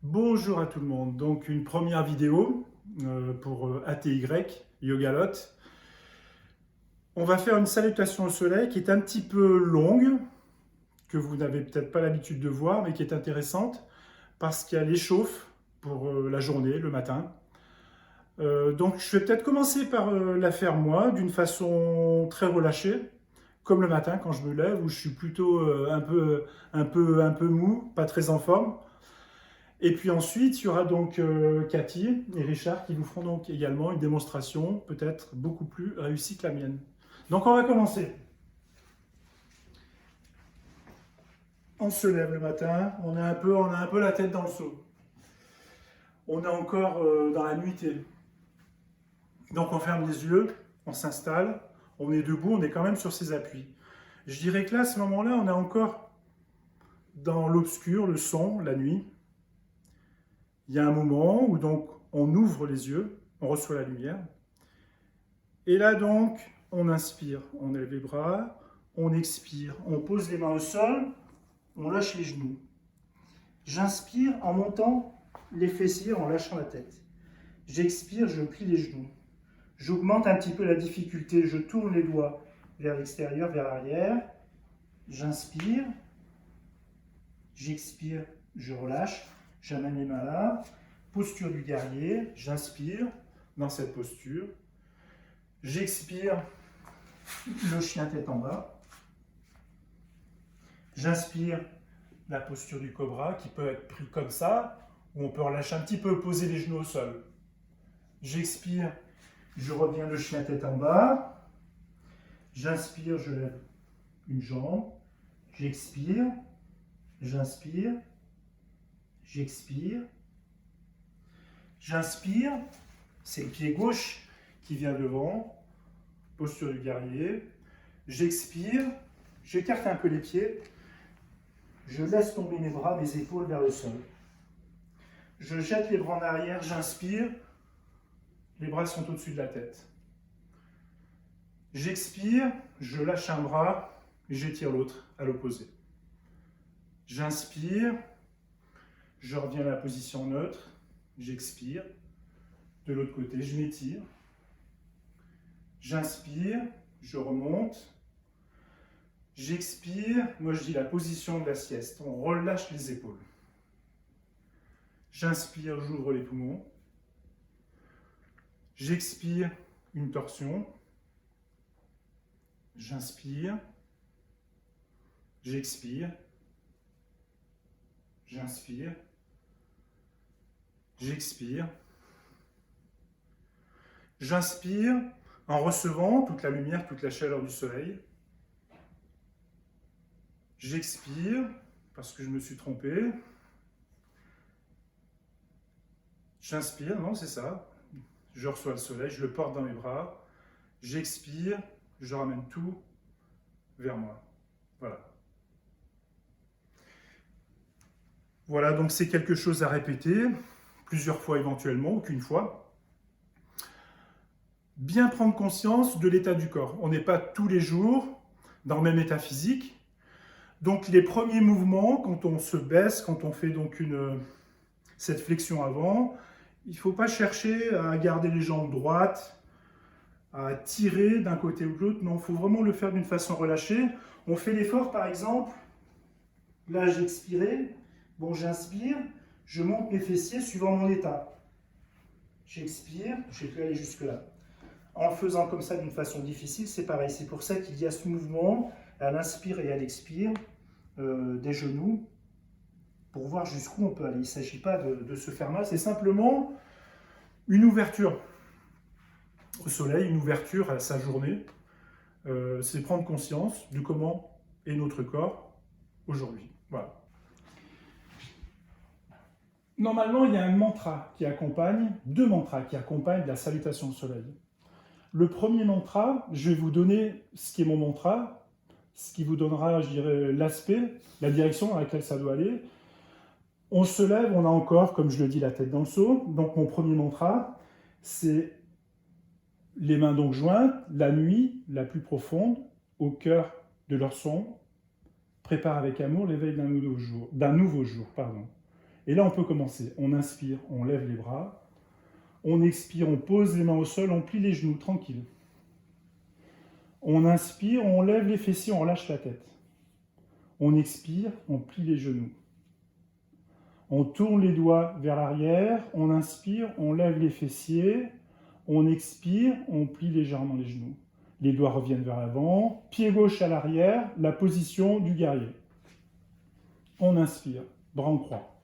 Bonjour à tout le monde. Donc une première vidéo pour ATY, Yogalot. On va faire une salutation au soleil qui est un petit peu longue, que vous n'avez peut-être pas l'habitude de voir, mais qui est intéressante parce qu'elle échauffe pour la journée, le matin. Donc je vais peut-être commencer par la faire moi, d'une façon très relâchée, comme le matin quand je me lève, où je suis plutôt un peu mou, pas très en forme. Et puis ensuite, il y aura donc Cathy et Richard qui vous feront donc également une démonstration peut-être beaucoup plus réussie que la mienne. Donc on va commencer. On se lève le matin, on a un peu la tête dans le seau. On est encore dans la nuitée. Donc on ferme les yeux, on s'installe, on est debout, on est quand même sur ses appuis. Je dirais que là, à ce moment-là, on est encore dans l'obscur, le son, la nuit. Il y a un moment où donc on ouvre les yeux, on reçoit la lumière. Et là donc, on inspire, on lève les bras, on expire, on pose les mains au sol, on lâche les genoux. J'inspire en montant les fessiers, en lâchant la tête. J'expire, je plie les genoux. J'augmente un petit peu la difficulté, je tourne les doigts vers l'extérieur, vers l'arrière. J'inspire, j'expire, je relâche, j'amène les mains là. Posture du guerrier, j'inspire dans cette posture. J'expire, le chien tête en bas. J'inspire, la posture du cobra qui peut être pris comme ça, ou on peut relâcher un petit peu, poser les genoux au sol. J'expire, je reviens le chien tête en bas. J'inspire, je lève une jambe. J'expire, j'inspire, j'expire. J'inspire, c'est le pied gauche qui vient devant, posture du guerrier. J'expire, j'écarte un peu les pieds. Je laisse tomber mes bras, mes épaules vers le sol. Je jette les bras en arrière, j'inspire. Les bras sont au-dessus de la tête. J'expire, je lâche un bras, j'étire l'autre à l'opposé. J'inspire, je reviens à la position neutre, j'expire. De l'autre côté, je m'étire. J'inspire, je remonte. J'expire, moi je dis la position de la sieste, on relâche les épaules. J'inspire, j'ouvre les poumons. J'expire, une torsion. J'inspire. J'expire. J'inspire. J'expire. J'inspire en recevant toute la lumière, toute la chaleur du soleil. J'expire parce que je me suis trompé. J'inspire, non, c'est ça. Je reçois le soleil, je le porte dans mes bras. J'expire, je ramène tout vers moi. Voilà. Voilà, donc c'est quelque chose à répéter, plusieurs fois éventuellement, ou qu'une fois. Bien prendre conscience de l'état du corps. On n'est pas tous les jours dans le même état physique. Donc les premiers mouvements, quand on se baisse, quand on fait donc cette flexion avant, il ne faut pas chercher à garder les jambes droites, à tirer d'un côté ou de l'autre. Non, il faut vraiment le faire d'une façon relâchée. On fait l'effort par exemple, là j'ai expiré, bon j'inspire, je monte mes fessiers suivant mon état. J'expire, j'ai pu aller jusque là. En le faisant comme ça d'une façon difficile, c'est pareil. C'est pour ça qu'il y a ce mouvement à l'inspire et à l'expire des genoux pour voir jusqu'où on peut aller. Il ne s'agit pas de se faire mal, c'est simplement une ouverture au soleil, une ouverture à sa journée. C'est prendre conscience de comment est notre corps aujourd'hui. Voilà. Normalement, il y a un mantra qui accompagne, deux mantras qui accompagnent la salutation au soleil. Le premier mantra, je vais vous donner ce qui est mon mantra, ce qui vous donnera, je dirais, l'aspect, la direction dans laquelle ça doit aller. On se lève, on a encore, comme je le dis, la tête dans le seau. Donc mon premier mantra, c'est les mains donc jointes, la nuit la plus profonde, au cœur de leur son, prépare avec amour l'éveil d'un nouveau jour. Et là, on peut commencer. On inspire, on lève les bras. On expire, on pose les mains au sol, on plie les genoux, tranquille. On inspire, on lève les fessiers, on relâche la tête. On expire, on plie les genoux. On tourne les doigts vers l'arrière, on inspire, on lève les fessiers, on expire, on plie légèrement les genoux. Les doigts reviennent vers l'avant, pied gauche à l'arrière, la position du guerrier. On inspire, bras en croix.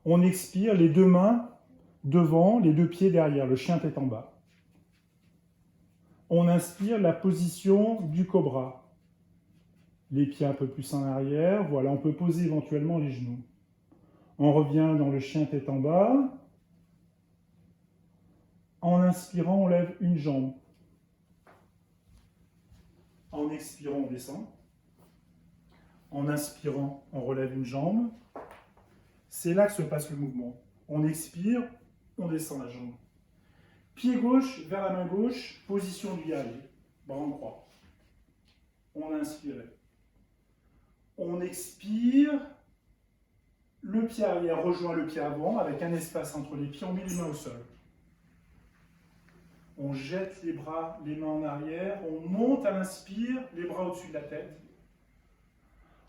On expire, les deux mains devant, les deux pieds derrière, le chien tête en bas. On inspire, la position du cobra. Les pieds un peu plus en arrière, voilà, on peut poser éventuellement les genoux. On revient dans le chien tête en bas. En inspirant, on lève une jambe. En expirant, on descend. En inspirant, on relève une jambe. C'est là que se passe le mouvement. On expire, on descend la jambe. Pied gauche vers la main gauche, position du guerrier, bras en croix. On inspire. On expire, le pied arrière rejoint le pied avant avec un espace entre les pieds, on met les mains au sol. On jette les bras, les mains en arrière, on monte à l'inspire, les bras au-dessus de la tête.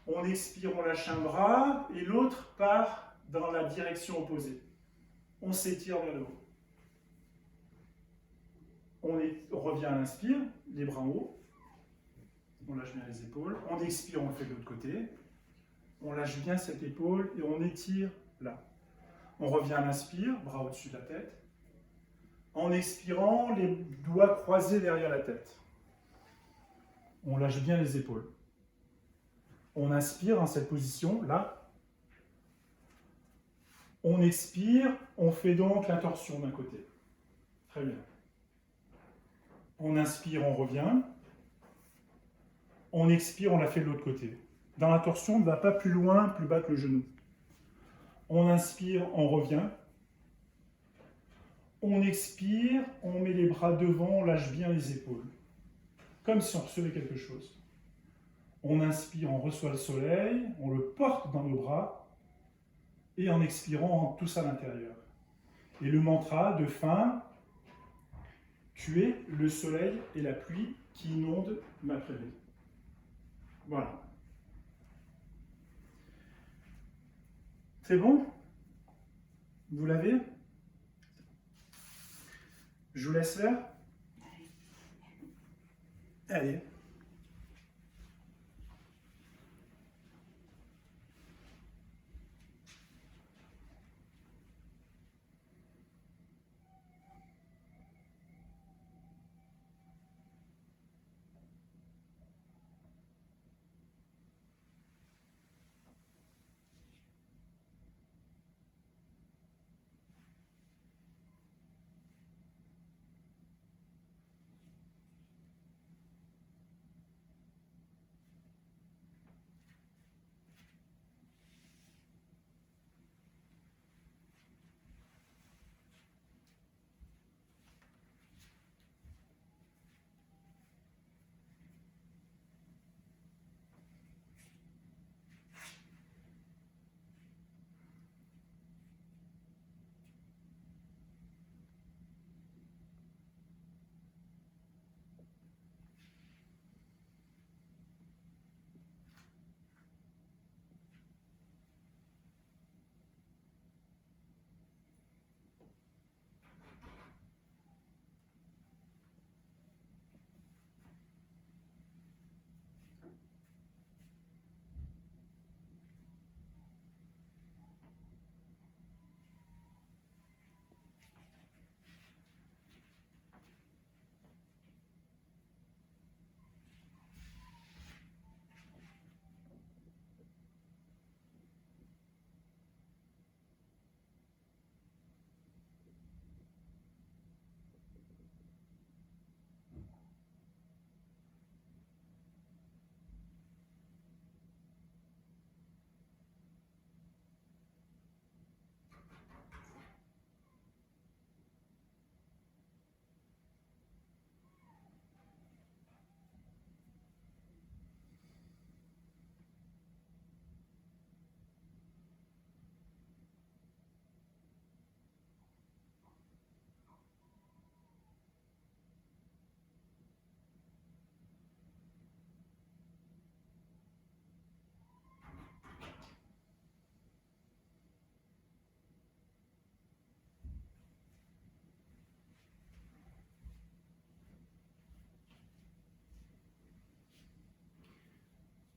On expire, on lâche un bras et l'autre part dans la direction opposée. On s'étire vers le haut. On revient à l'inspire, les bras en haut. On lâche bien les épaules. On expire, on le fait de l'autre côté. On lâche bien cette épaule et on étire là. On revient à l'inspire, bras au-dessus de la tête. En expirant, les doigts croisés derrière la tête. On lâche bien les épaules. On inspire dans cette position, là. On expire, on fait donc la torsion d'un côté. Très bien. On inspire, on revient. On expire, on la fait de l'autre côté. Dans la torsion, on ne va pas plus loin, plus bas que le genou. On inspire, on revient. On expire, on met les bras devant, on lâche bien les épaules. Comme si on recevait quelque chose. On inspire, on reçoit le soleil, on le porte dans nos bras. Et en expirant, on rentre tous à l'intérieur. Et le mantra de fin, tu es le soleil et la pluie qui inondent ma prairie. Voilà. C'est bon? Vous l'avez? Je vous laisse faire. Allez.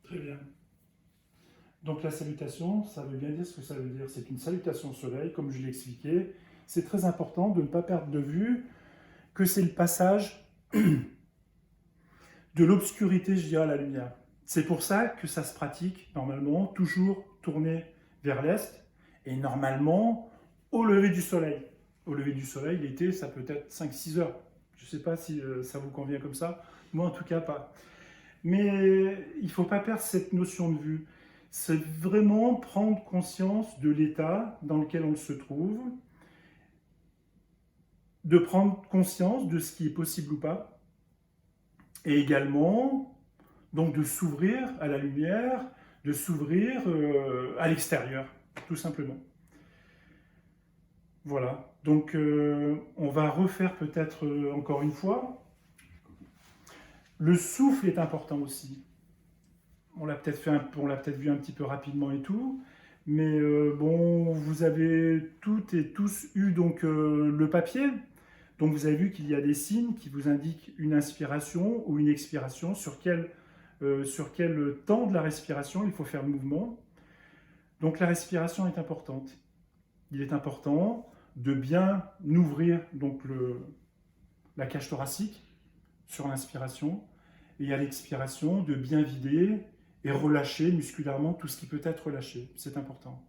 Très bien. Donc la salutation, ça veut bien dire ce que ça veut dire. C'est une salutation au soleil, comme je l'ai expliqué. C'est très important de ne pas perdre de vue que c'est le passage de l'obscurité, je dirais, à la lumière. C'est pour ça que ça se pratique, normalement, toujours tourné vers l'est, et normalement, au lever du soleil. Au lever du soleil, l'été, ça peut être 5-6 heures. Je ne sais pas si ça vous convient comme ça. Moi, en tout cas, pas. Mais il ne faut pas perdre cette notion de vue. C'est vraiment prendre conscience de l'état dans lequel on se trouve, de prendre conscience de ce qui est possible ou pas, et également donc de s'ouvrir à la lumière, de s'ouvrir à l'extérieur, tout simplement. Voilà, donc on va refaire peut-être encore une fois. Le souffle est important aussi. On l'a peut-être vu un petit peu rapidement et tout, mais bon, vous avez toutes et tous eu donc le papier. Donc vous avez vu qu'il y a des signes qui vous indiquent une inspiration ou une expiration, sur quel temps de la respiration il faut faire le mouvement. Donc la respiration est importante. Il est important de bien ouvrir donc la cage thoracique sur l'inspiration et à l'expiration de bien vider et relâcher musculairement tout ce qui peut être relâché. C'est important.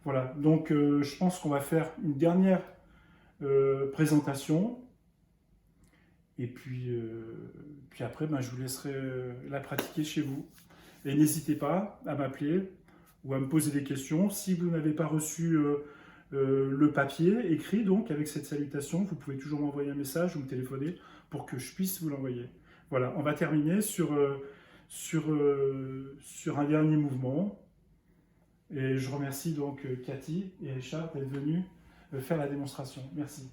Voilà, donc je pense qu'on va faire une dernière présentation. Et puis après, ben, je vous laisserai la pratiquer chez vous. Et n'hésitez pas à m'appeler ou à me poser des questions. Si vous n'avez pas reçu le papier écrit, donc avec cette salutation, vous pouvez toujours m'envoyer un message ou me téléphoner pour que je puisse vous l'envoyer. Voilà, on va terminer sur un dernier mouvement. Et je remercie donc Cathy et Richard d'être venus faire la démonstration. Merci.